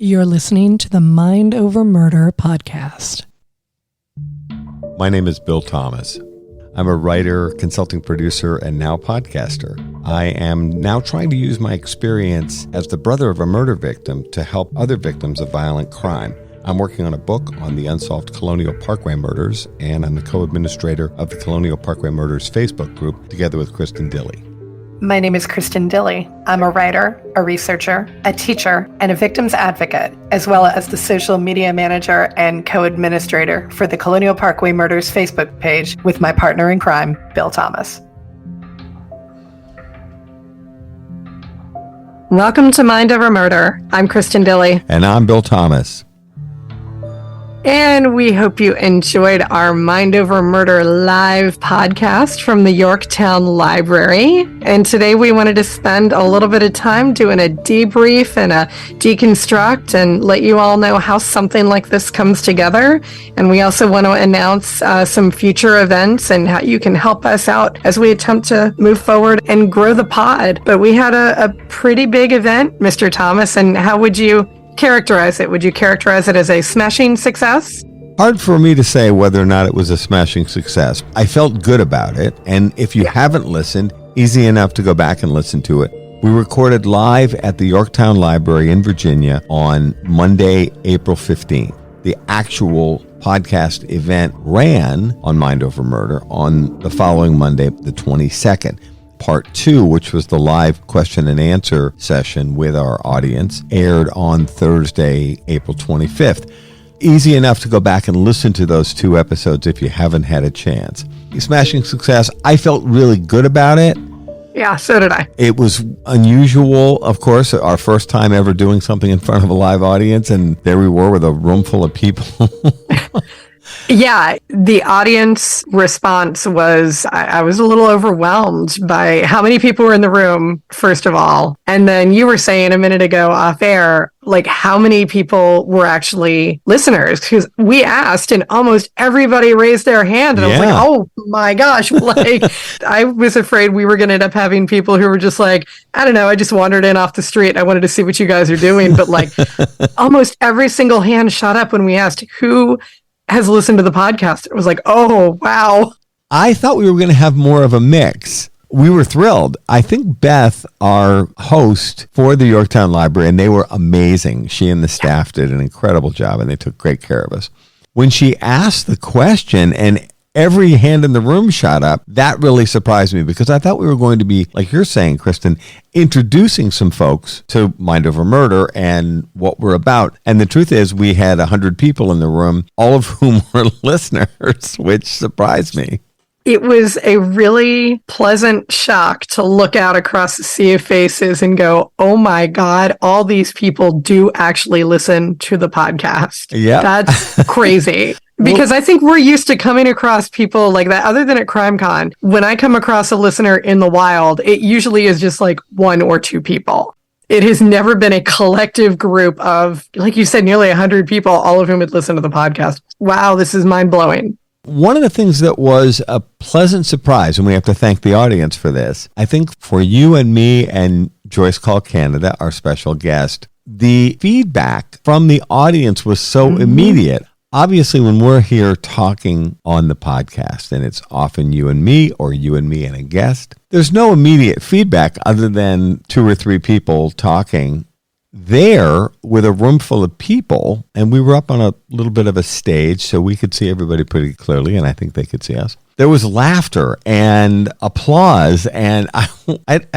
You're listening to the Mind Over Murder podcast. My name is Bill Thomas. I'm a writer, consulting producer, and now podcaster. I am now trying to use my experience as the brother of a murder victim to help other victims of violent crime. I'm working on a book on the unsolved Colonial Parkway Murders, and I'm the co-administrator of the Colonial Parkway Murders Facebook group, together with Kristen Dilley. My name is Kristen Dilley. I'm a writer, a researcher, a teacher, and a victims advocate, as well as the social media manager and co-administrator for the Colonial Parkway Murders Facebook page with my partner in crime, Bill Thomas. Welcome to Mind Over Murder. I'm Kristen Dilley. And I'm Bill Thomas. And we hope you enjoyed our Mind Over Murder live podcast from the Yorktown Library. And today we wanted to spend a little bit of time doing a debrief and a deconstruct and let you all know how something like this comes together. And we also want to announce some future events and how you can help us out as we attempt to move forward and grow the pod. But we had a pretty big event, Mr. Thomas, and how would you characterize it? Would you characterize it as a smashing success? Hard for me to say whether or not it was a smashing success. I felt good about it, and if you haven't listened, easy enough to go back and listen to it. We recorded live at the Yorktown Library in Virginia on Monday, April 15th. The actual podcast event ran on Mind Over Murder on the following Monday, the 22nd. Part 2, which was the live question and answer session with our audience, aired on Thursday, April 25th. Easy enough to go back and listen to those two episodes if you haven't had a chance. Smashing success. I felt really good about it. Yeah, so did I. It was unusual, of course, our first time ever doing something in front of a live audience, and there we were with a room full of people. Yeah, the audience response was, I was a little overwhelmed by how many people were in the room, first of all. And then you were saying a minute ago off air, like how many people were actually listeners? Because we asked and almost everybody raised their hand. And I was like, oh my gosh, like I was afraid we were going to end up having people who were just like, I don't know, I just wandered in off the street and I wanted to see what you guys are doing. But like almost every single hand shot up when we asked who has listened to the podcast. It was like, oh, wow. I thought we were going to have more of a mix. We were thrilled. I think Beth, our host for the Yorktown Library, and they were amazing. She and the staff did an incredible job, and they took great care of us. When she asked the question and every hand in the room shot up, that really surprised me because I thought we were going to be, like you're saying, Kristen, introducing some folks to Mind Over Murder and what we're about. And the truth is we had 100 people in the room, all of whom were listeners, which surprised me. It was a really pleasant shock to look out across the sea of faces and go, oh my God, all these people do actually listen to the podcast. Yeah. That's crazy. Because I think we're used to coming across people like that, other than at CrimeCon. When I come across a listener in the wild, it usually is just like one or two people. It has never been a collective group of, like you said, nearly 100 people, all of whom had listened to the podcast. Wow, this is mind-blowing. One of the things that was a pleasant surprise, and we have to thank the audience for this, I think for you and me and Joyce Call Canada, our special guest, the feedback from the audience was so immediate. Obviously, when we're here talking on the podcast, and it's often you and me or you and me and a guest, there's no immediate feedback other than 2 or 3 people talking there with a room full of people. And we were up on a little bit of a stage, so we could see everybody pretty clearly, and I think they could see us. There was laughter and applause, and I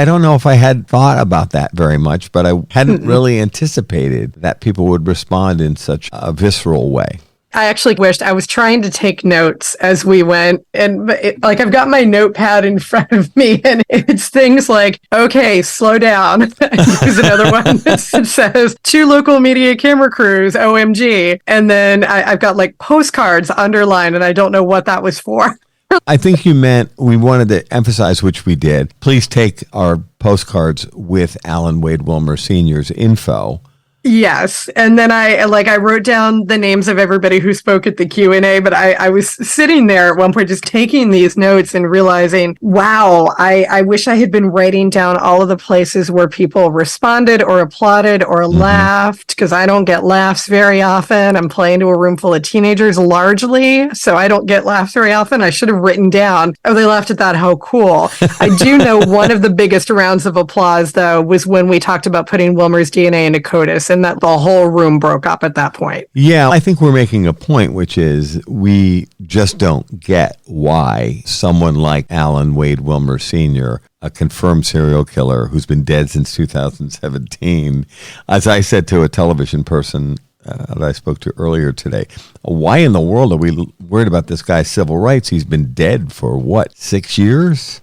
don't know if I had thought about that very much, but I hadn't really anticipated that people would respond in such a visceral way. I actually wished I was trying to take notes as we went, and like I've got my notepad in front of me, and it's things like, okay, slow down. Here's another one that says 2 local media camera crews, OMG. And then I've got like postcards underlined, and I don't know what that was for. I think you meant we wanted to emphasize, which we did. Please take our postcards with Alan Wade Wilmer Sr.'s info. Yes. And then I wrote down the names of everybody who spoke at the Q&A, but I was sitting there at one point just taking these notes and realizing, wow, I wish I had been writing down all of the places where people responded or applauded or laughed, because I don't get laughs very often. I'm playing to a room full of teenagers largely, so I don't get laughs very often. I should have written down, oh, they laughed at that, how cool. I do know one of the biggest rounds of applause, though, was when we talked about putting Wilmer's DNA into CODIS, and that the whole room broke up at that point. Yeah, I think we're making a point, which is we just don't get why someone like Alan Wade Wilmer Sr., a confirmed serial killer who's been dead since 2017, as I said to a television person that I spoke to earlier today, why in the world are we worried about this guy's civil rights? He's been dead for, 6 years?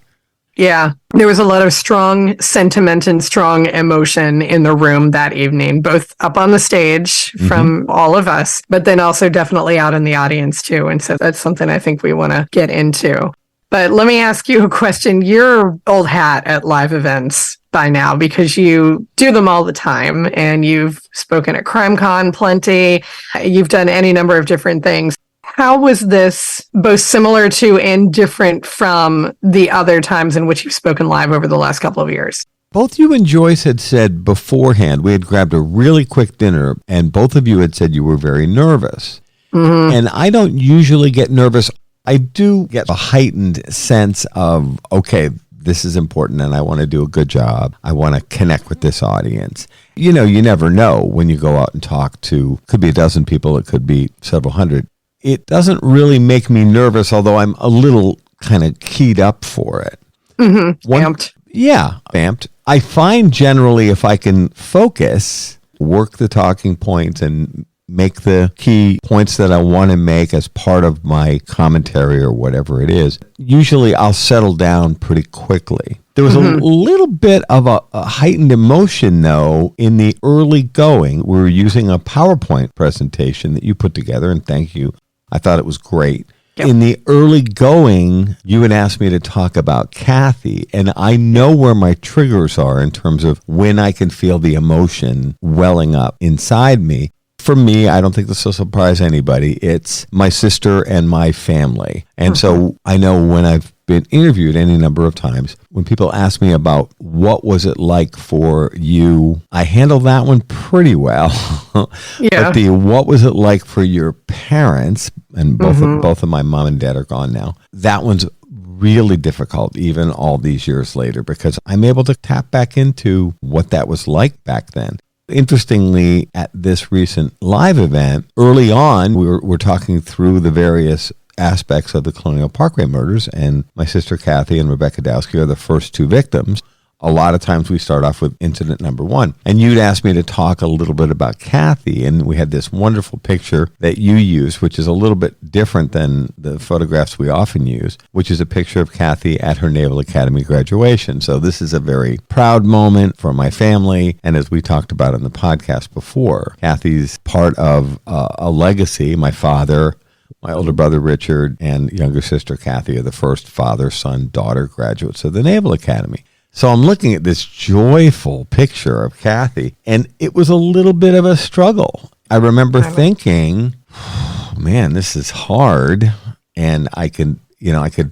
Yeah, there was a lot of strong sentiment and strong emotion in the room that evening, both up on the stage from all of us, but then also definitely out in the audience too. And so that's something I think we want to get into. But let me ask you a question. You're old hat at live events by now because you do them all the time, and you've spoken at CrimeCon plenty. You've done any number of different things. How was this both similar to and different from the other times in which you've spoken live over the last couple of years? Both you and Joyce had said beforehand, we had grabbed a really quick dinner, and both of you had said you were very nervous. And I don't usually get nervous. I do get a heightened sense of, okay, this is important and I want to do a good job. I want to connect with this audience. You know, you never know when you go out and talk to, could be a dozen people, it could be several hundred. It doesn't really make me nervous, although I'm a little kind of keyed up for it. Amped. Yeah, amped. I find generally if I can focus, work the talking points and make the key points that I want to make as part of my commentary or whatever it is, usually I'll settle down pretty quickly. There was a little bit of a heightened emotion, though, in the early going. We were using a PowerPoint presentation that you put together, and thank you. I thought it was great. Yep. In the early going, you had asked me to talk about Kathy, and I know where my triggers are in terms of when I can feel the emotion welling up inside me. For me, I don't think this will surprise anybody. It's my sister and my family. And so I know when I've been interviewed any number of times, when people ask me about what was it like for you, I handle that one pretty well. But the what was it like for your parents, and both of my mom and dad are gone now, that one's really difficult even all these years later, because I'm able to tap back into what that was like back then. Interestingly, at this recent live event, early on, we're talking through the various aspects of the Colonial Parkway murders, and my sister Kathy and Rebecca Dowski are the first two victims. A lot of times we start off with incident number one. And you'd asked me to talk a little bit about Kathy, and we had this wonderful picture that you used, which is a little bit different than the photographs we often use, which is a picture of Kathy at her Naval Academy graduation. So this is a very proud moment for my family. And as we talked about in the podcast before, Kathy's part of a legacy. My father, my older brother Richard, and younger sister Kathy are the first father, son, daughter graduates of the Naval Academy. So I'm looking at this joyful picture of Kathy, and it was a little bit of a struggle. I remember thinking, oh, man, this is hard. And I could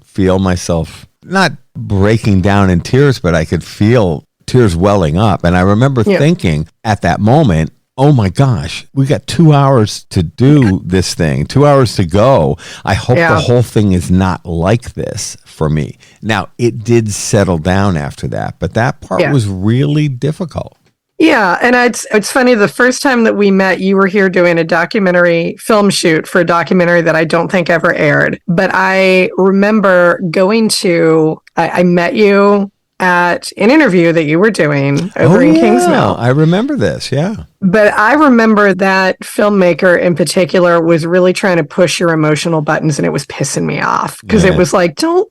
feel myself not breaking down in tears, but I could feel tears welling up. And I remember thinking at that moment, oh my gosh, we got 2 hours to do this thing, 2 hours to go. I hope the whole thing is not like this for me. Now, it did settle down after that, but that part was really difficult. Yeah, and it's funny, the first time that we met, you were here doing a documentary film shoot for a documentary that I don't think ever aired. But I remember I met you at an interview that you were doing over in Kingsmill. I remember this, But I remember that filmmaker in particular was really trying to push your emotional buttons, and it was pissing me off because it was like, don't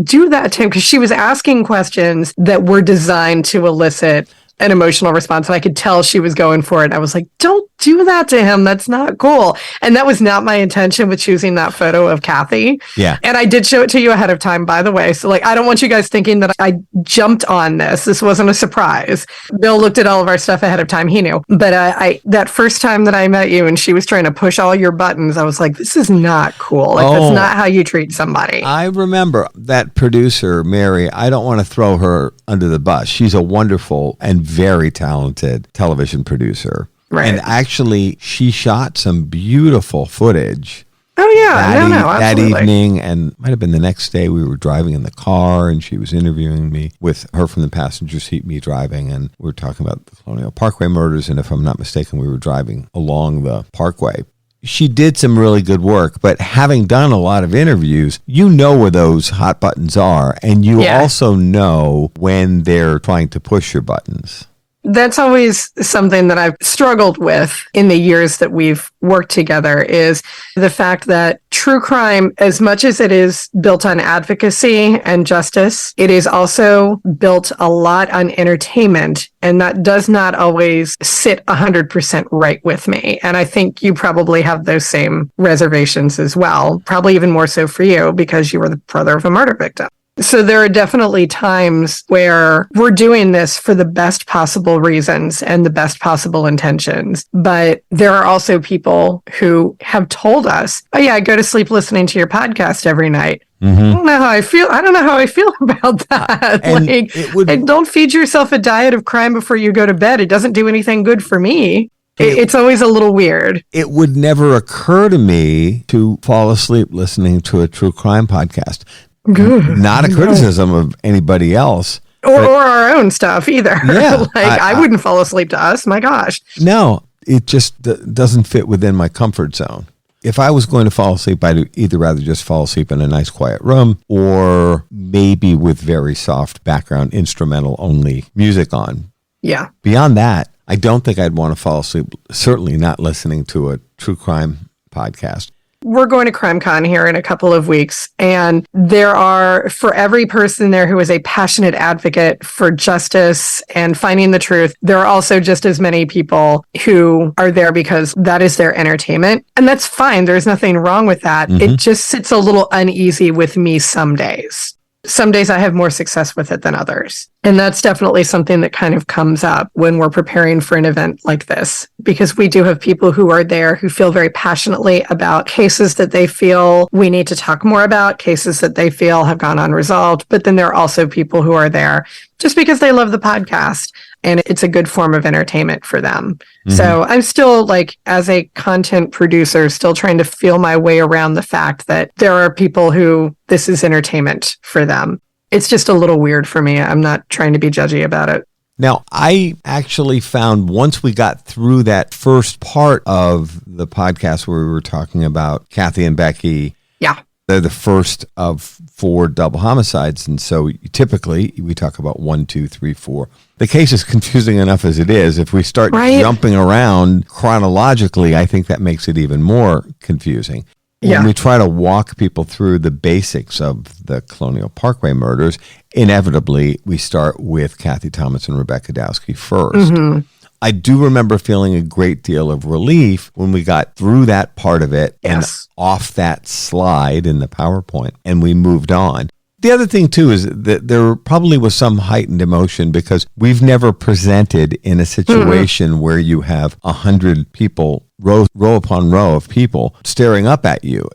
do that to him, because she was asking questions that were designed to elicit an emotional response. And I could tell she was going for it. I was like, don't do that to him. That's not cool. And that was not my intention with choosing that photo of Kathy. Yeah. And I did show it to you ahead of time, by the way. So like, I don't want you guys thinking that I jumped on this. This wasn't a surprise. Bill looked at all of our stuff ahead of time. He knew. But I that first time that I met you and she was trying to push all your buttons, I was like, this is not cool. Like, that's not how you treat somebody. I remember that producer, Mary. I don't want to throw her under the bus. She's a wonderful and very talented television producer. Right. And actually, she shot some beautiful footage. Oh, yeah. That absolutely. evening, and might have been the next day, we were driving in the car, and she was interviewing me with her from the passenger seat, me driving, and we were talking about the Colonial Parkway murders, and if I'm not mistaken, we were driving along the parkway. She did some really good work, but having done a lot of interviews, you know where those hot buttons are, and you also know when they're trying to push your buttons. That's always something that I've struggled with in the years that we've worked together, is the fact that true crime, as much as it is built on advocacy and justice, it is also built a lot on entertainment. And that does not always sit 100% right with me. And I think you probably have those same reservations as well, probably even more so for you because you were the brother of a murder victim. So there are definitely times where we're doing this for the best possible reasons and the best possible intentions. But there are also people who have told us, oh yeah, I go to sleep listening to your podcast every night. Mm-hmm. I don't know how I feel about that. And don't feed yourself a diet of crime before you go to bed. It doesn't do anything good for me. It's always a little weird. It would never occur to me to fall asleep listening to a true crime podcast. Good. Not a criticism of anybody else. Or our own stuff either. Yeah, I wouldn't fall asleep to us. My gosh. No, it just doesn't fit within my comfort zone. If I was going to fall asleep, I'd either rather just fall asleep in a nice quiet room or maybe with very soft background instrumental only music on. Yeah. Beyond that, I don't think I'd want to fall asleep, certainly not listening to a true crime podcast. We're going to CrimeCon here in a couple of weeks, and there are, for every person there who is a passionate advocate for justice and finding the truth, there are also just as many people who are there because that is their entertainment. And that's fine. There's nothing wrong with that. Mm-hmm. It just sits a little uneasy with me some days. Some days I have more success with it than others. And that's definitely something that kind of comes up when we're preparing for an event like this, because we do have people who are there who feel very passionately about cases that they feel we need to talk more about, cases that they feel have gone unresolved. But then there are also people who are there just because they love the podcast and it's a good form of entertainment for them. Mm-hmm. So I'm still, as a content producer, still trying to feel my way around the fact that there are people who this is entertainment for them. It's just a little weird for me. I'm not trying to be judgy about it. Now, I actually found once we got through that first part of the podcast where we were talking about Kathy and Becky. Yeah. They're the first of 4 double homicides. And so typically we talk about 1, 2, 3, 4. The case is confusing enough as it is. If we start jumping around chronologically, I think that makes it even more confusing. When we try to walk people through the basics of the Colonial Parkway murders, inevitably we start with Kathy Thomas and Rebecca Dowski first. Mm-hmm. I do remember feeling a great deal of relief when we got through that part of it and off that slide in the PowerPoint and we moved on. The other thing, too, is that there probably was some heightened emotion because we've never presented in a situation where you have 100 people, row upon row of people staring up at you.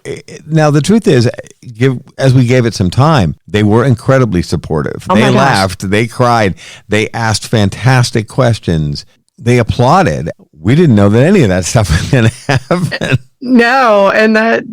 Now, the truth is, as we gave it some time, they were incredibly supportive. They laughed, they cried, they asked fantastic questions. They applauded. We didn't know that any of that stuff was going to happen. No, and that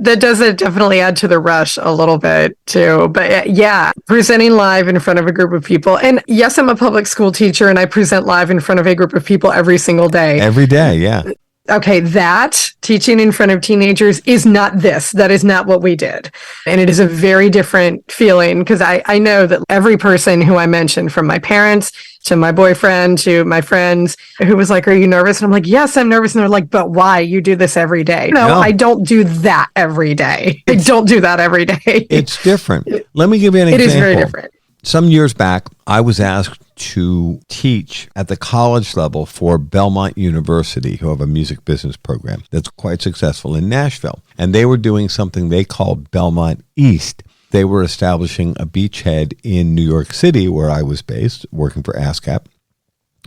does definitely add to the rush a little bit too. But yeah, presenting live in front of a group of people. And yes, I'm a public school teacher and I present live in front of a group of people every single day. Every day, yeah. Okay, that teaching in front of teenagers is not this. That is not what we did. And it is a very different feeling because I know that every person who I mentioned, from my parents to my boyfriend to my friends, who was like, are you nervous? And I'm like, yes, I'm nervous. And they're like, but why? You do this every day. No, I don't do that every day. I don't do that every day. It's different. Let me give you an example. It is very different. Some years back, I was asked to teach at the college level for Belmont University, who have a music business program that's quite successful in Nashville. And they were doing something they called Belmont East. They were establishing a beachhead in New York City, where I was based, working for ASCAP.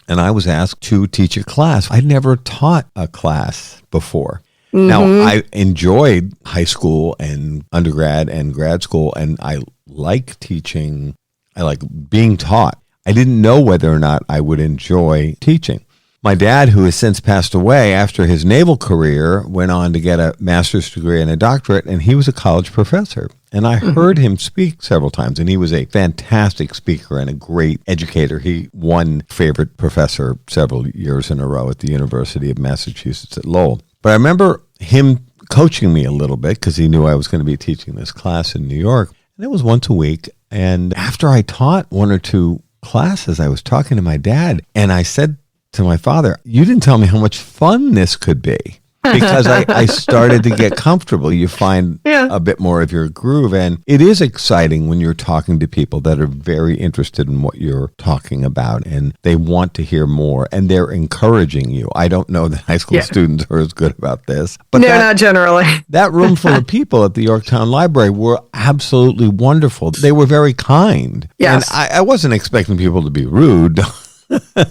And I was asked to teach a class. I'd never taught a class before. Now, I enjoyed high school and undergrad and grad school, and I like teaching. I like being taught. I didn't know whether or not I would enjoy teaching. My dad, who has since passed away after his naval career, went on to get a master's degree and a doctorate, and he was a college professor. And I heard him speak several times, and he was a fantastic speaker and a great educator. He won favorite professor several years in a row at the University of Massachusetts at Lowell. But I remember him coaching me a little bit because he knew I was going to be teaching this class in New York. And it was once a week. And after I taught one or two classes, I was talking to my dad, and I said to my father, "You didn't tell me how much fun this could be." Because I started to get comfortable. You find a bit more of your groove. And it is exciting when you're talking to people that are very interested in what you're talking about, and they want to hear more, and they're encouraging you. I don't know that high school students are as good about this. But no, not generally. That room full of people at the Yorktown Library were absolutely wonderful. They were very kind. Yes. And I wasn't expecting people to be rude.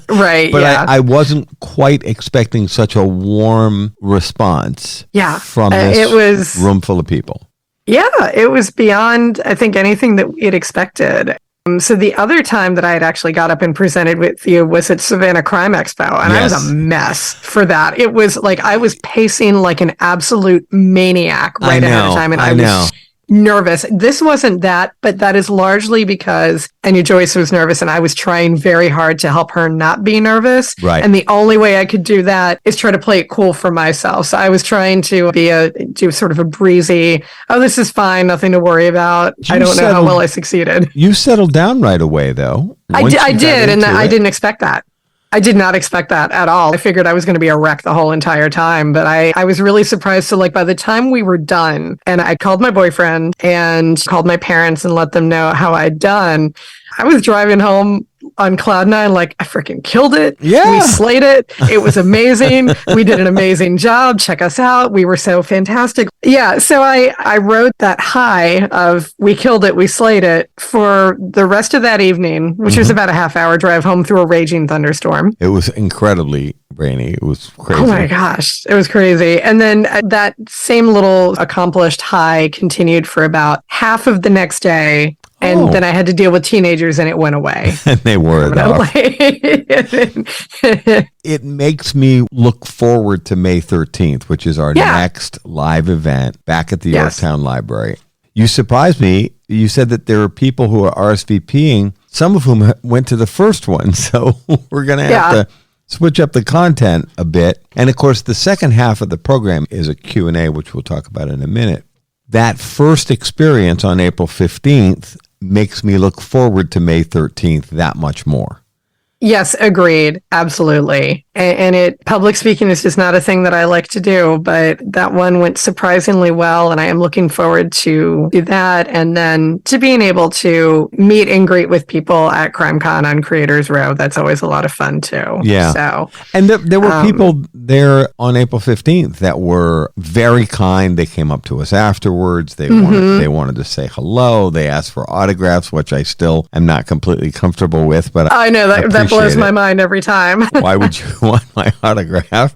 Right. But I wasn't quite expecting such a warm response from this room full of people. Yeah, it was beyond, I think, anything that we'd expected. So the other time that I had actually got up and presented with you was at Savannah Crime Expo, and I was a mess for that. It was like I was pacing like an absolute maniac right ahead of time, and I was nervous. This wasn't that, but that is largely because I knew Joyce was nervous, and I was trying very hard to help her not be nervous. Right. And the only way I could do that is try to play it cool for myself. So I was trying to do sort of a breezy, oh, this is fine, nothing to worry about. I don't know how well I succeeded. You settled down right away, though. I did, and I didn't expect that. I did not expect that at all. I figured I was going to be a wreck the whole entire time, but I was really surprised. So like by the time we were done, and I called my boyfriend and called my parents and let them know how I'd done, I was driving home on cloud nine, like, I freaking killed it. Yeah. We slayed it. It was amazing. We did an amazing job. Check us out. We were so fantastic. Yeah. So I wrote that high of we killed it, we slayed it for the rest of that evening, which was about a half-hour drive home through a raging thunderstorm. It was incredibly rainy. It was crazy. Oh my gosh. It was crazy. And then that same little accomplished high continued for about half of the next day. And then I had to deal with teenagers, and it went away. And they wore it off. It makes me look forward to May 13th, which is our next live event back at the Yorktown Library. You surprised me. You said that there are people who are RSVPing, some of whom went to the first one. So we're going to have to switch up the content a bit. And of course, the second half of the program is a Q&A, which we'll talk about in a minute. That first experience on April 15th makes me look forward to May 13th that much more. Yes, agreed. Absolutely. And public speaking is just not a thing that I like to do, but that one went surprisingly well, and I am looking forward to do that, and then to being able to meet and greet with people at CrimeCon on Creators Row. That's always a lot of fun too. Yeah. So, and there were people there on April 15th that were very kind. They came up to us afterwards. They wanted to say hello. They asked for autographs, which I still am not completely comfortable with, but I know that blows my mind every time. Why would you want my autograph?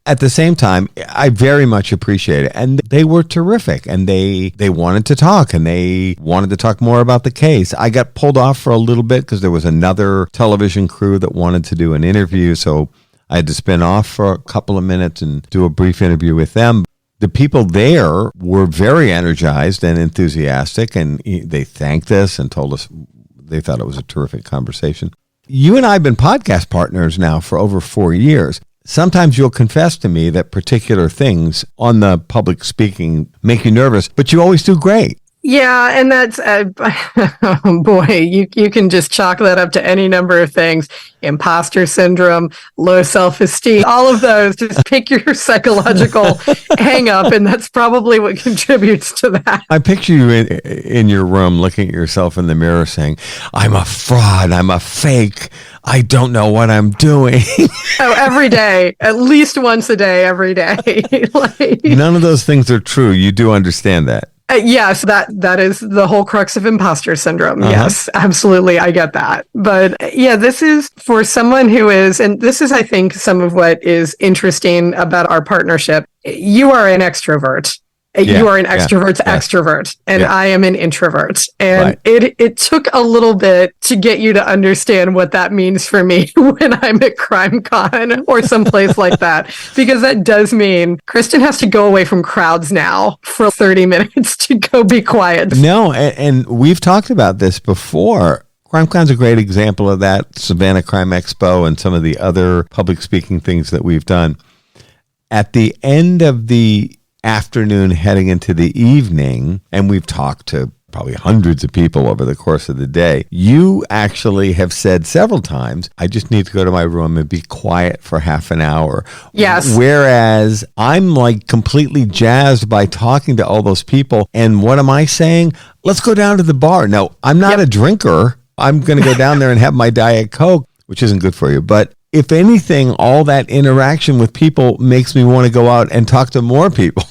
At the same time, I very much appreciate it. And they were terrific. And they wanted to talk, and they wanted to talk more about the case. I got pulled off for a little bit because there was another television crew that wanted to do an interview. So I had to spin off for a couple of minutes and do a brief interview with them. The people there were very energized and enthusiastic, and they thanked us and told us they thought it was a terrific conversation. You and I have been podcast partners now for over 4 years. Sometimes you'll confess to me that particular things on the public speaking make you nervous, but you always do great. Yeah, and that's oh boy, you can just chalk that up to any number of things: imposter syndrome, low self-esteem, all of those. Just pick your psychological hang up, and that's probably what contributes to that. I picture you in your room looking at yourself in the mirror saying, "I'm a fraud, I'm a fake, I don't know what I'm doing." Oh, every day, at least once a day, every day. Like, none of those things are true. You do understand that. Yes, that is the whole crux of imposter syndrome. Yes, absolutely. I get that. But yeah, this is for someone who is, and this is, I think, some of what is interesting about our partnership. You are an extrovert. You are an extrovert's extrovert, and I am an introvert. And it took a little bit to get you to understand what that means for me when I'm at CrimeCon or someplace like that, because that does mean Kristen has to go away from crowds now for 30 minutes to go be quiet. No, and we've talked about this before. CrimeCon's a great example of that. Savannah Crime Expo and some of the other public speaking things that we've done. At the end of the afternoon heading into the evening, and we've talked to probably hundreds of people over the course of the day, you actually have said several times, I just need to go to my room and be quiet for half an hour. Yes. Whereas I'm like completely jazzed by talking to all those people. And what am I saying? Let's go down to the bar. Now, I'm not a drinker. I'm going to go down there and have my Diet Coke, which isn't good for you. But if anything, all that interaction with people makes me want to go out and talk to more people.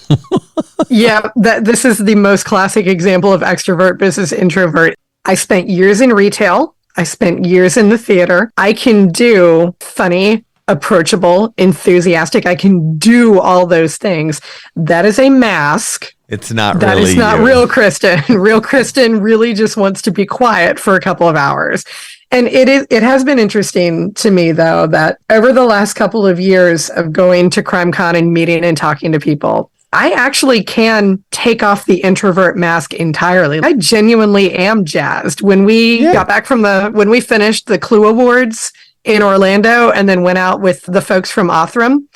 Yeah, this is the most classic example of extrovert versus introvert. I spent years in retail. I spent years in the theater. I can do funny, approachable, enthusiastic. I can do all those things. That is a mask. It's not that really is not you. real Kristen. Real Kristen really just wants to be quiet for a couple of hours. And it has been interesting to me, though, that over the last couple of years of going to CrimeCon and meeting and talking to people, I actually can take off the introvert mask entirely. I genuinely am jazzed. When we got back from when we finished the Clue Awards in Orlando and then went out with the folks from Othram,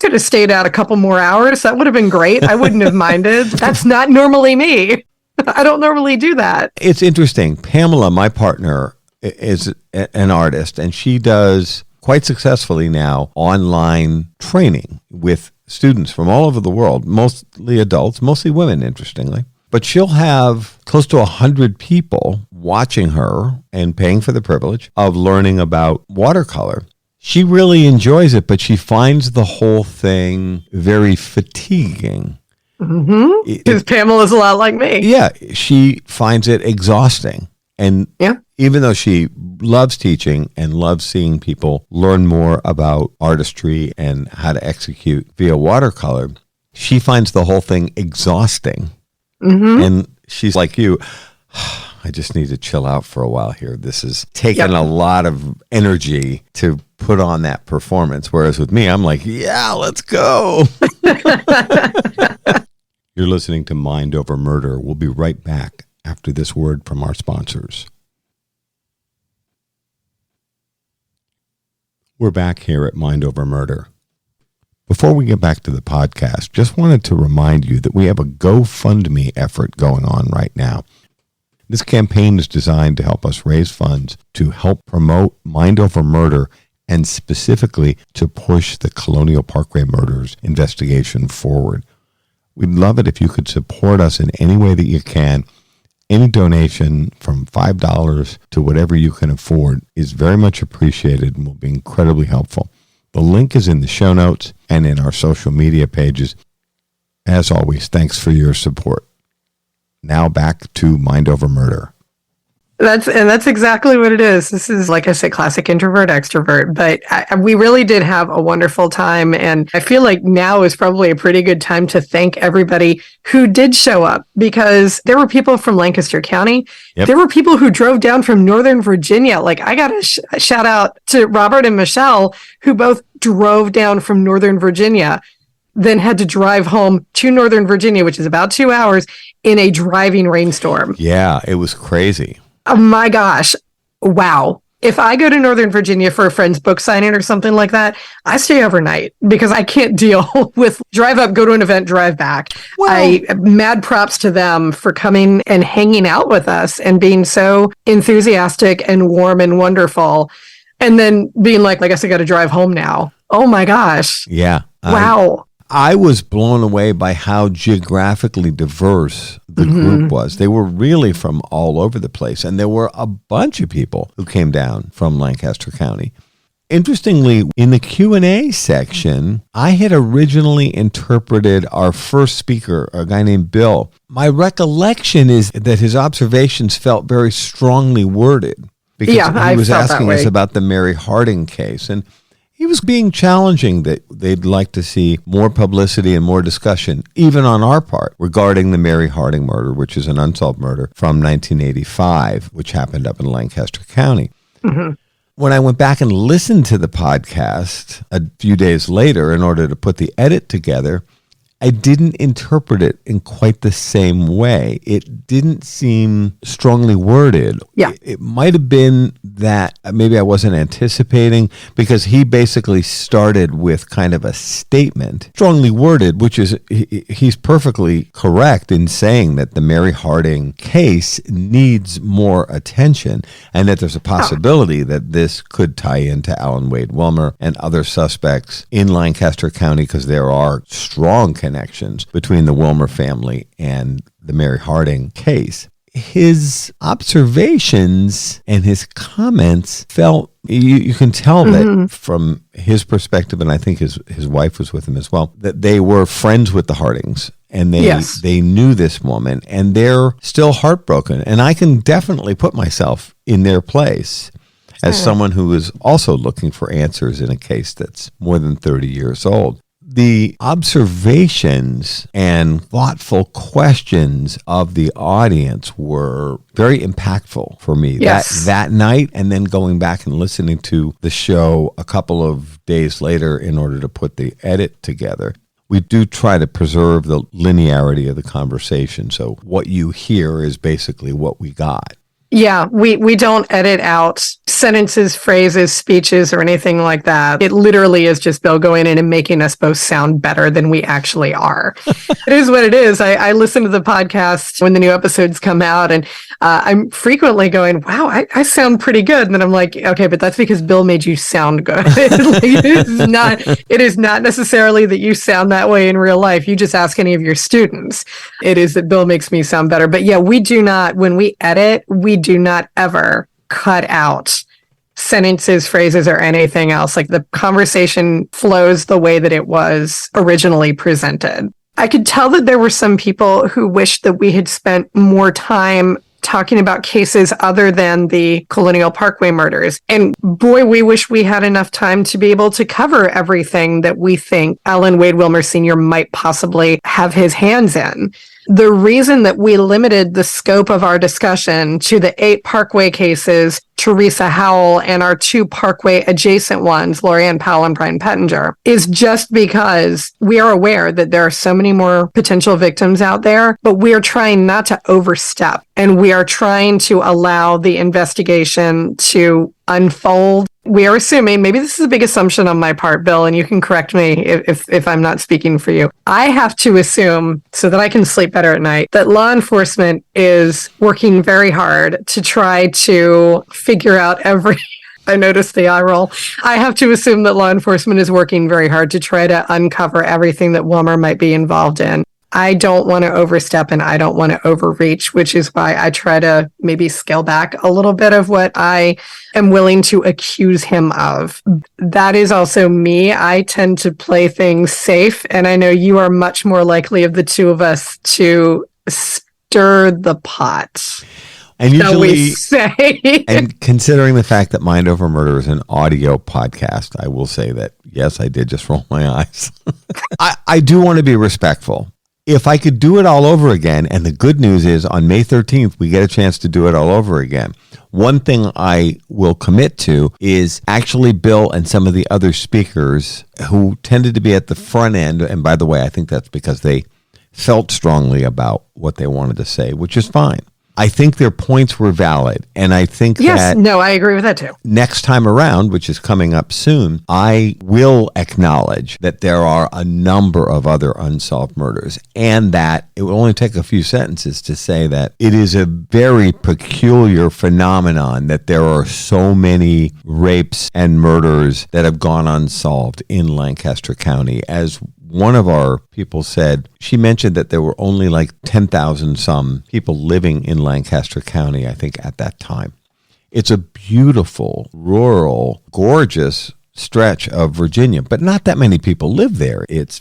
could have stayed out a couple more hours. That would have been great. I wouldn't have minded. That's not normally me. I don't normally do that. It's interesting. Pamela, my partner, is an artist, and she does quite successfully now online training with students from all over the world, mostly adults, mostly women, interestingly. But she'll have close to 100 people watching her and paying for the privilege of learning about watercolor. She really enjoys it, but she finds the whole thing very fatiguing. Because Pamela's a lot like me. Yeah, she finds it exhausting. And even though she loves teaching and loves seeing people learn more about artistry and how to execute via watercolor, she finds the whole thing exhausting. And she's like you, I just need to chill out for a while here. This is taking a lot of energy to put on that performance. Whereas with me, I'm like, yeah, let's go. You're listening to Mind Over Murder. We'll be right back after this word from our sponsors. We're back here at Mind Over Murder. Before we get back to the podcast, just wanted to remind you that we have a GoFundMe effort going on right now. This campaign is designed to help us raise funds to help promote Mind Over Murder and specifically to push the Colonial Parkway Murders investigation forward. We'd love it if you could support us in any way that you can. Any donation from $5 to whatever you can afford is very much appreciated and will be incredibly helpful. The link is in the show notes and in our social media pages. As always, thanks for your support. Now back to Mind Over Murder. That's exactly what it is. This is, like I said, classic introvert, extrovert. But we really did have a wonderful time. And I feel like now is probably a pretty good time to thank everybody who did show up, because there were people from Lancaster County. Yep. There were people who drove down from Northern Virginia. Like, I got a shout out to Robert and Michelle, who both drove down from Northern Virginia, then had to drive home to Northern Virginia, which is about 2 hours, in a driving rainstorm. Yeah, it was crazy. Oh my gosh. Wow. If I go to Northern Virginia for a friend's book signing or something like that, I stay overnight because I can't deal with drive up, go to an event, drive back. Well, Mad props to them for coming and hanging out with us and being so enthusiastic and warm and wonderful. And then being like, I guess I got to drive home now. Oh my gosh. yeah. Wow. I was blown away by how geographically diverse the group was. They were really from all over the place, and there were a bunch of people who came down from Lancaster County. Interestingly, in the Q&A section, I had originally interpreted our first speaker, a guy named Bill. My recollection is that his observations felt very strongly worded because he was asking us about the Mary Harding case, and he was being challenging that they'd like to see more publicity and more discussion, even on our part, regarding the Mary Harding murder, which is an unsolved murder from 1985, which happened up in Lancaster County. When I went back and listened to the podcast a few days later in order to put the edit together, I didn't interpret it in quite the same way. It didn't seem strongly worded. Yeah. It might have been that maybe I wasn't anticipating, because he basically started with kind of a statement, strongly worded, which is he's perfectly correct in saying that the Mary Harding case needs more attention and that there's a possibility that this could tie into Alan Wade Wilmer and other suspects in Lancaster County, because there are strong connections between the Wilmer family and the Mary Harding case. His observations and his comments felt, you can tell that from his perspective, and I think his wife was with him as well, that they were friends with the Hardings, and they knew this woman, and they're still heartbroken. And I can definitely put myself in their place as someone who is also looking for answers in a case that's more than 30 years old. The observations and thoughtful questions of the audience were very impactful for me that night, and then going back and listening to the show a couple of days later in order to put the edit together. We do try to preserve the linearity of the conversation, so what you hear is basically what we got. Yeah, we don't edit out sentences, phrases, speeches, or anything like that. It literally is just Bill going in and making us both sound better than we actually are. It is what it is. I listen to the podcast when the new episodes come out, and I'm frequently going, wow, I sound pretty good. And then I'm like, okay, but that's because Bill made you sound good. It is not necessarily that you sound that way in real life. You just ask any of your students. It is that Bill makes me sound better. But yeah, we do not, when we edit, we do not ever cut out sentences, phrases, or anything else. Like, the conversation flows the way that it was originally presented. I could tell that there were some people who wished that we had spent more time talking about cases other than the Colonial Parkway murders. And boy, we wish we had enough time to be able to cover everything that we think Alan Wade Wilmer Sr. might possibly have his hands in. The reason that we limited the scope of our discussion to the 8 Parkway cases, Teresa Howell, and our 2 Parkway adjacent ones, Lorianne Powell and Brian Pettinger, is just because we are aware that there are so many more potential victims out there, but we are trying not to overstep, and we are trying to allow the investigation to unfold. We are assuming, maybe this is a big assumption on my part, Bill, and you can correct me if I'm not speaking for you. I have to assume, so that I can sleep better at night, that law enforcement is working very hard to try to figure out I noticed the eye roll. I have to assume that law enforcement is working very hard to try to uncover everything that Wilmer might be involved in. I don't want to overstep and I don't want to overreach, which is why I try to maybe scale back a little bit of what I am willing to accuse him of. That is also me. I tend to play things safe, and I know you are much more likely of the two of us to stir the pot. And usually, we say. And considering the fact that Mind Over Murder is an audio podcast, I will say that, yes, I did just roll my eyes. I do want to be respectful. If I could do it all over again, and the good news is on May 13th, we get a chance to do it all over again. One thing I will commit to is actually Bill and some of the other speakers who tended to be at the front end. And by the way, I think that's because they felt strongly about what they wanted to say, which is fine. I think their points were valid. And I think that I agree with that too. next time around, which is coming up soon, I will acknowledge that there are a number of other unsolved murders, and that it will only take a few sentences to say that it is a very peculiar phenomenon that there are so many rapes and murders that have gone unsolved in Lancaster County. As one of our people said, she mentioned that there were only like 10,000 some people living in Lancaster County, I think, at that time. It's a beautiful, rural, gorgeous stretch of Virginia, but not that many people live there. It's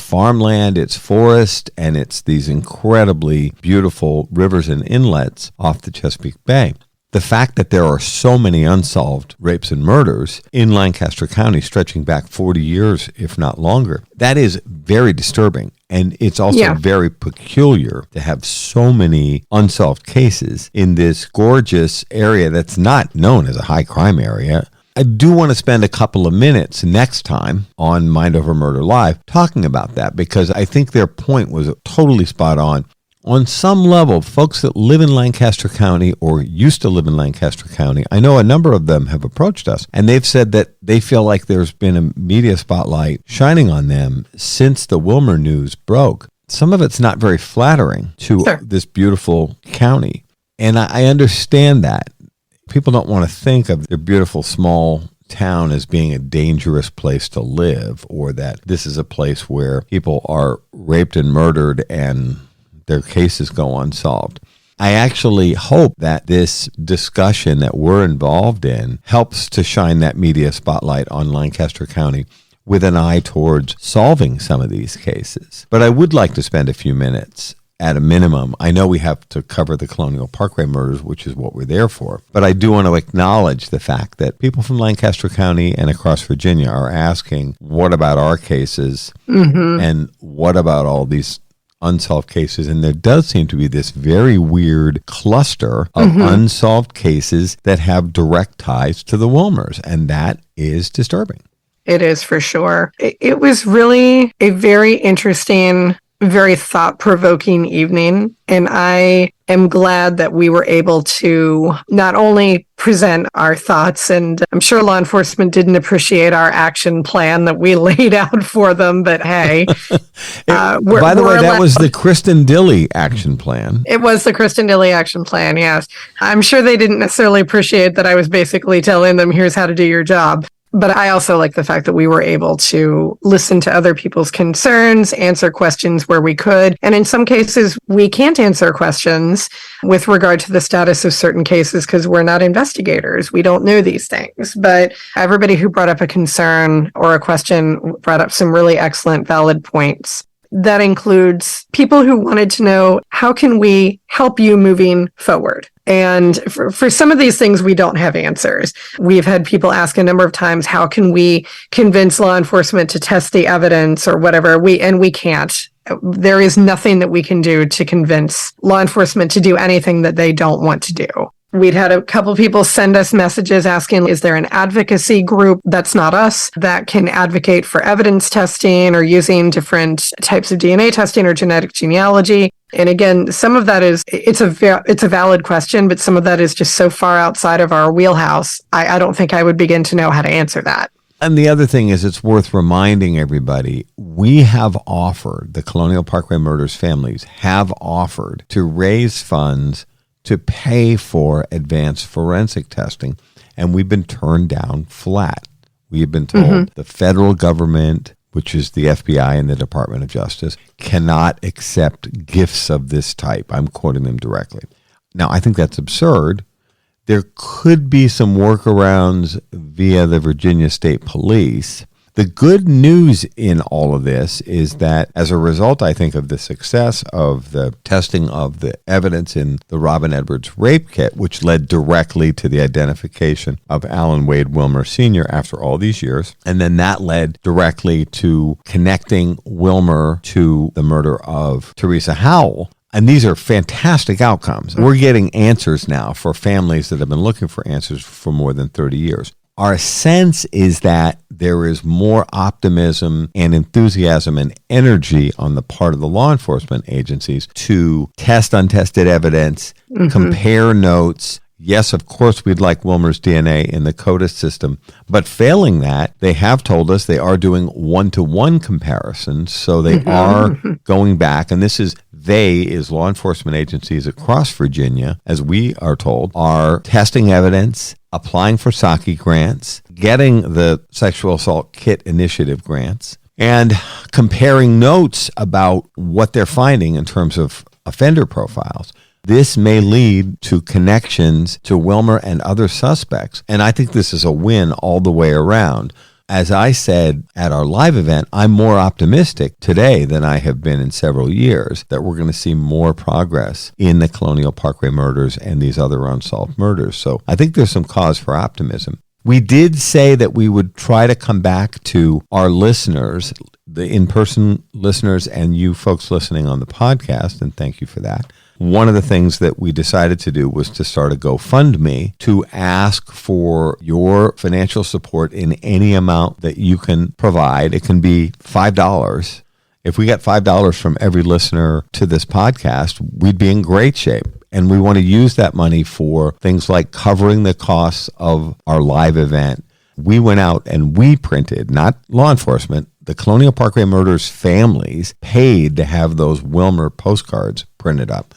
farmland, it's forest, and it's these incredibly beautiful rivers and inlets off the Chesapeake Bay. The fact that there are so many unsolved rapes and murders in Lancaster County stretching back 40 years, if not longer, that is very disturbing. And it's also very peculiar to have so many unsolved cases in this gorgeous area that's not known as a high crime area. I do want to spend a couple of minutes next time on Mind Over Murder Live talking about that, because I think their point was totally spot on. On some level, folks that live in Lancaster County or used to live in Lancaster County, I know a number of them have approached us, and they've said that they feel like there's been a media spotlight shining on them since the Wilmer news broke. Some of it's not very flattering to this beautiful county, and I understand that. People don't want to think of their beautiful small town as being a dangerous place to live, or that this is a place where people are raped and murdered and their cases go unsolved. I actually hope that this discussion that we're involved in helps to shine that media spotlight on Lancaster County with an eye towards solving some of these cases. But I would like to spend a few minutes at a minimum. I know we have to cover the Colonial Parkway murders, which is what we're there for. But I do want to acknowledge the fact that people from Lancaster County and across Virginia are asking, what about our cases? And what about all these unsolved cases? And there does seem to be this very weird cluster of unsolved cases that have direct ties to the Wilmers, and that is disturbing. It is, for sure. It was really a very interesting, very thought-provoking evening, and I am glad that we were able to not only present our thoughts, and I'm sure law enforcement didn't appreciate our action plan that we laid out for them, but hey. By the way, that was the Kristen Dilley action plan. It was the Kristen Dilley action plan, yes. I'm sure they didn't necessarily appreciate that I was basically telling them, here's how to do your job. But I also like the fact that we were able to listen to other people's concerns, answer questions where we could. And in some cases, we can't answer questions with regard to the status of certain cases because we're not investigators. We don't know these things. But everybody who brought up a concern or a question brought up some really excellent, valid points. That includes people who wanted to know, how can we help you moving forward? And for some of these things, we don't have answers. We've had people ask a number of times, how can we convince law enforcement to test the evidence or whatever? We can't. There is nothing that we can do to convince law enforcement to do anything that they don't want to do. We'd had a couple people send us messages asking, is there an advocacy group that's not us that can advocate for evidence testing or using different types of DNA testing or genetic genealogy? And again, some of that is, it's a valid question, but some of that is just so far outside of our wheelhouse. I don't think I would begin to know how to answer that. And the other thing is, it's worth reminding everybody, we have offered, the Colonial Parkway Murders families have offered to raise funds to pay for advanced forensic testing, and we've been turned down flat. We have been told the federal government, which is the FBI and the Department of Justice, cannot accept gifts of this type. I'm quoting them directly. Now, I think that's absurd. There could be some workarounds via the Virginia State Police. The good news in all of this is that as a result, I think, of the success of the testing of the evidence in the Robin Edwards rape kit, which led directly to the identification of Alan Wade Wilmer Sr. after all these years, and then that led directly to connecting Wilmer to the murder of Teresa Howell. And these are fantastic outcomes. We're getting answers now for families that have been looking for answers for more than 30 years. Our sense is that there is more optimism and enthusiasm and energy on the part of the law enforcement agencies to test untested evidence, compare notes. Yes, of course, we'd like Wilmer's DNA in the CODIS system, but failing that, they have told us they are doing one-to-one comparisons, so they are going back, and this is law enforcement agencies across Virginia, as we are told, are testing evidence, applying for SACI grants, getting the Sexual Assault Kit Initiative grants, and comparing notes about what they're finding in terms of offender profiles. This may lead to connections to Wilmer and other suspects, and I think this is a win all the way around. As I said at our live event, I'm more optimistic today than I have been in several years that we're going to see more progress in the Colonial Parkway murders and these other unsolved murders. So I think there's some cause for optimism. We did say that we would try to come back to our listeners, the in-person listeners and you folks listening on the podcast, and thank you for that. One of the things that we decided to do was to start a GoFundMe to ask for your financial support in any amount that you can provide. It can be $5. If we got $5 from every listener to this podcast, we'd be in great shape. And we want to use that money for things like covering the costs of our live event. We went out and we printed, not law enforcement, the Colonial Parkway Murders families paid to have those Wilmer postcards printed up.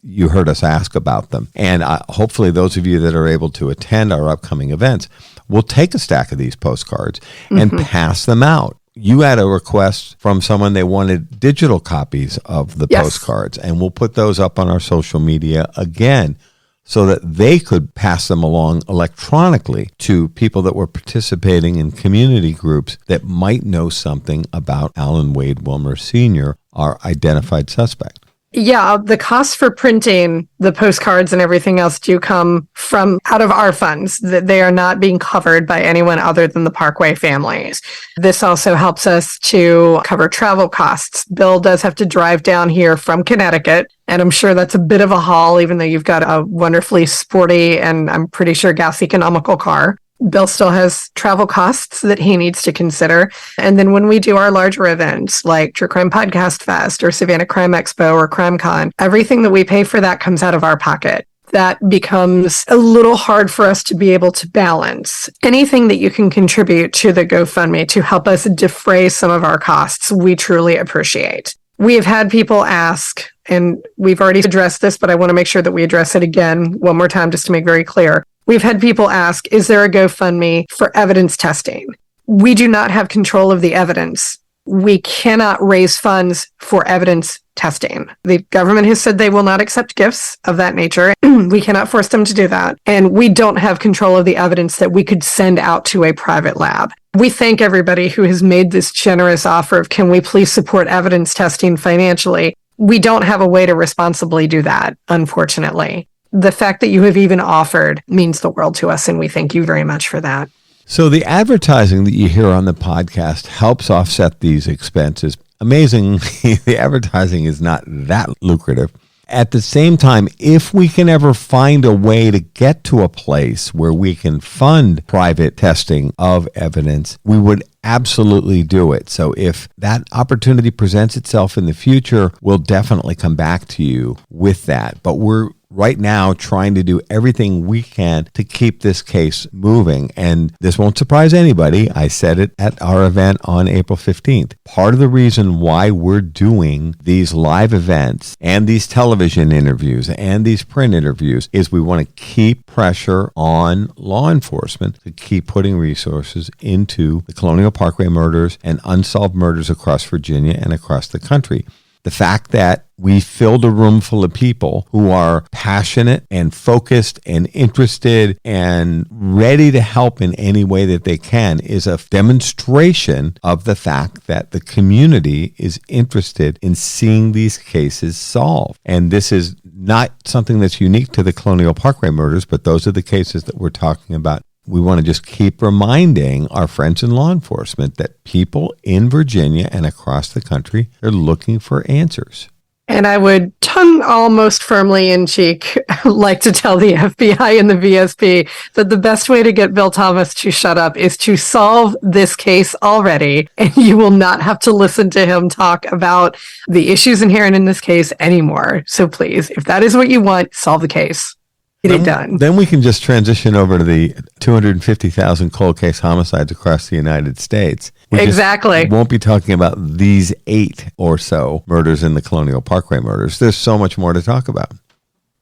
You heard us ask about them. And hopefully those of you that are able to attend our upcoming events will take a stack of these postcards and pass them out. You had a request from someone, they wanted digital copies of the postcards, and we'll put those up on our social media again so that they could pass them along electronically to people that were participating in community groups that might know something about Alan Wade Wilmer Sr., our identified suspect. Yeah, the costs for printing the postcards and everything else do come from out of our funds. That they are not being covered by anyone other than the Parkway families. This also helps us to cover travel costs. Bill does have to drive down here from Connecticut, and I'm sure that's a bit of a haul, even though you've got a wonderfully sporty and I'm pretty sure gas economical car. Bill still has travel costs that he needs to consider. And then when we do our larger events like True Crime Podcast Fest or Savannah Crime Expo or CrimeCon, everything that we pay for that comes out of our pocket. That becomes a little hard for us to be able to balance. Anything that you can contribute to the GoFundMe to help us defray some of our costs, we truly appreciate. We have had people ask, and we've already addressed this, but I want to make sure that we address it again one more time just to make very clear. We've had people ask, is there a GoFundMe for evidence testing? We do not have control of the evidence. We cannot raise funds for evidence testing. The government has said they will not accept gifts of that nature. We cannot force them to do that. And we don't have control of the evidence that we could send out to a private lab. We thank everybody who has made this generous offer of, can we please support evidence testing financially? We don't have a way to responsibly do that, unfortunately. The fact that you have even offered means the world to us, and we thank you very much for that. So the advertising that you hear on the podcast helps offset these expenses. Amazingly, the advertising is not that lucrative. At the same time, if we can ever find a way to get to a place where we can fund private testing of evidence, we would absolutely do it. So if that opportunity presents itself in the future, we'll definitely come back to you with that. But we're right now trying to do everything we can to keep this case moving. And this won't surprise anybody. I said it at our event on April 15th. Part of the reason why we're doing these live events and these television interviews and these print interviews is we want to keep pressure on law enforcement to keep putting resources into the Colonial Parkway murders and unsolved murders across Virginia and across the country. The fact that we filled a room full of people who are passionate and focused and interested and ready to help in any way that they can is a demonstration of the fact that the community is interested in seeing these cases solved. And this is not something that's unique to the Colonial Parkway murders, but those are the cases that we're talking about. We want to just keep reminding our friends in law enforcement that people in Virginia and across the country are looking for answers. And I would tongue almost firmly in cheek like to tell the FBI and the VSP that the best way to get Bill Thomas to shut up is to solve this case already. And you will not have to listen to him talk about the issues inherent in this case anymore. So please, if that is what you want, solve the case. Get it done. Then we can just transition over to the 250,000 cold case homicides across the United States. Exactly. Won't be talking about these 8 or so murders in the Colonial Parkway murders. There's so much more to talk about.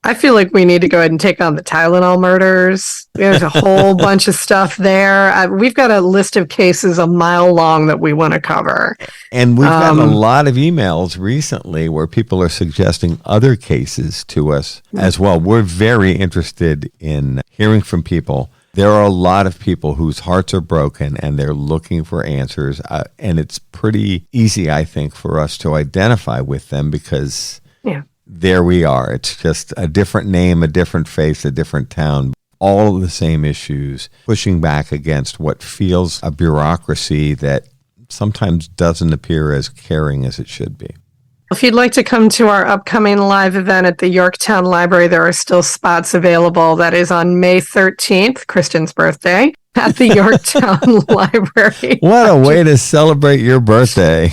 I feel like we need to go ahead and take on the Tylenol murders. There's a whole bunch of stuff there. We've got a list of cases a mile long that we want to cover. And we've gotten a lot of emails recently where people are suggesting other cases to us as well. We're very interested in hearing from people. There are a lot of people whose hearts are broken and they're looking for answers. And it's pretty easy, I think, for us to identify with them because there we are. It's just a different name, a different face, a different town. All of the same issues, pushing back against what feels a bureaucracy that sometimes doesn't appear as caring as it should be. If you'd like to come to our upcoming live event at the Yorktown Library, there are still spots available. That is on May 13th, Kristen's birthday, at the Yorktown Library. What a way to celebrate your birthday.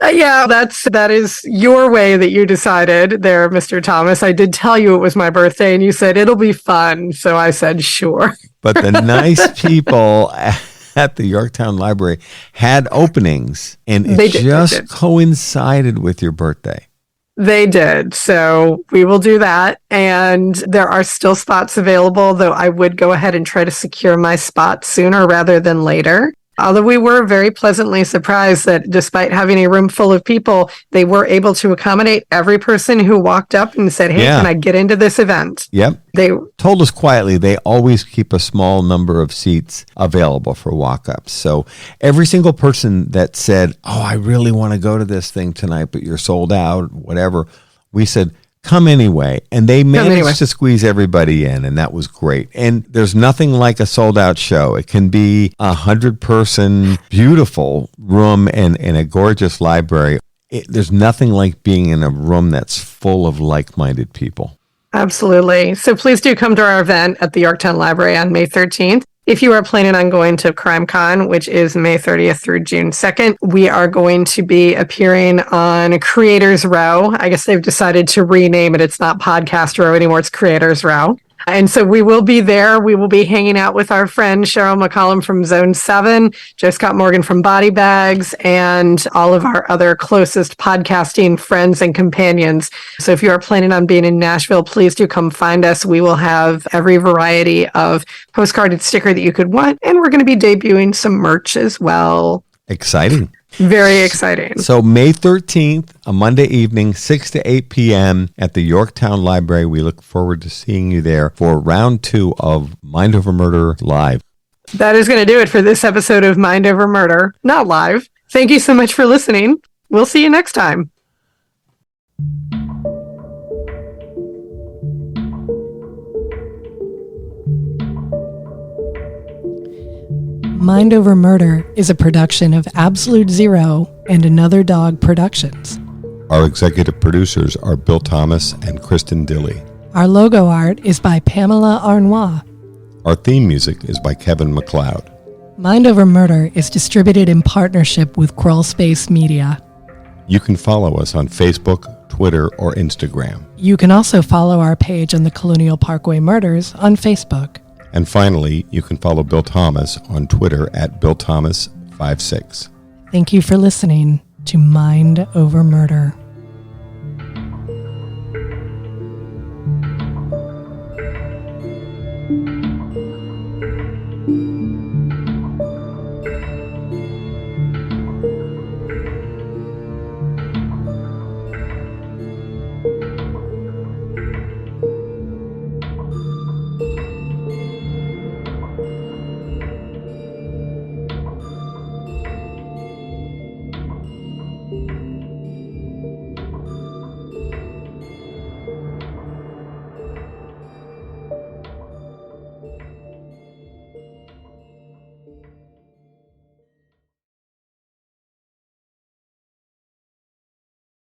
Yeah, that is your way that you decided there, Mr. Thomas. I did tell you it was my birthday, and you said it'll be fun. So I said, sure. But the nice people at the Yorktown Library had openings, and it just coincided with your birthday. They did. So we will do that. And there are still spots available, though I would go ahead and try to secure my spot sooner rather than later. Although we were very pleasantly surprised that despite having a room full of people, they were able to accommodate every person who walked up and said, hey, can I get into this event? Yep. They told us quietly they always keep a small number of seats available for walk-ups. So every single person that said, oh, I really want to go to this thing tonight, but you're sold out, whatever, we said, come anyway. And they managed to squeeze everybody in, and that was great. And there's nothing like a sold-out show. It can be 100-person, beautiful room in a gorgeous library. There's nothing like being in a room that's full of like-minded people. Absolutely. So please do come to our event at the Yorktown Library on May 13th. If you are planning on going to CrimeCon, which is May 30th through June 2nd, we are going to be appearing on Creators Row. I guess they've decided to rename it. It's not Podcast Row anymore. It's Creators Row. And so we will be there. We will be hanging out with our friend Cheryl McCollum from Zone 7, Joe Scott Morgan from Body Bags, and all of our other closest podcasting friends and companions. So if you are planning on being in Nashville, please do come find us. We will have every variety of postcard and sticker that you could want. And we're going to be debuting some merch as well. Exciting. Very exciting. So May 13th, a Monday evening, 6 to 8 p.m. at the Yorktown Library. We look forward to seeing you there for round 2 of Mind Over Murder Live. That is going to do it for this episode of Mind Over Murder, not live. Thank you so much for listening. We'll see you next time. Mind Over Murder is a production of Absolute Zero and Another Dog Productions. Our executive producers are Bill Thomas and Kristen Dilley. Our logo art is by Pamela Arnois. Our theme music is by Kevin MacLeod. Mind Over Murder is distributed in partnership with Crawlspace Media. You can follow us on Facebook, Twitter, or Instagram. You can also follow our page on the Colonial Parkway Murders on Facebook. And finally, you can follow Bill Thomas on Twitter at BillThomas56. Thank you for listening to Mind Over Murder.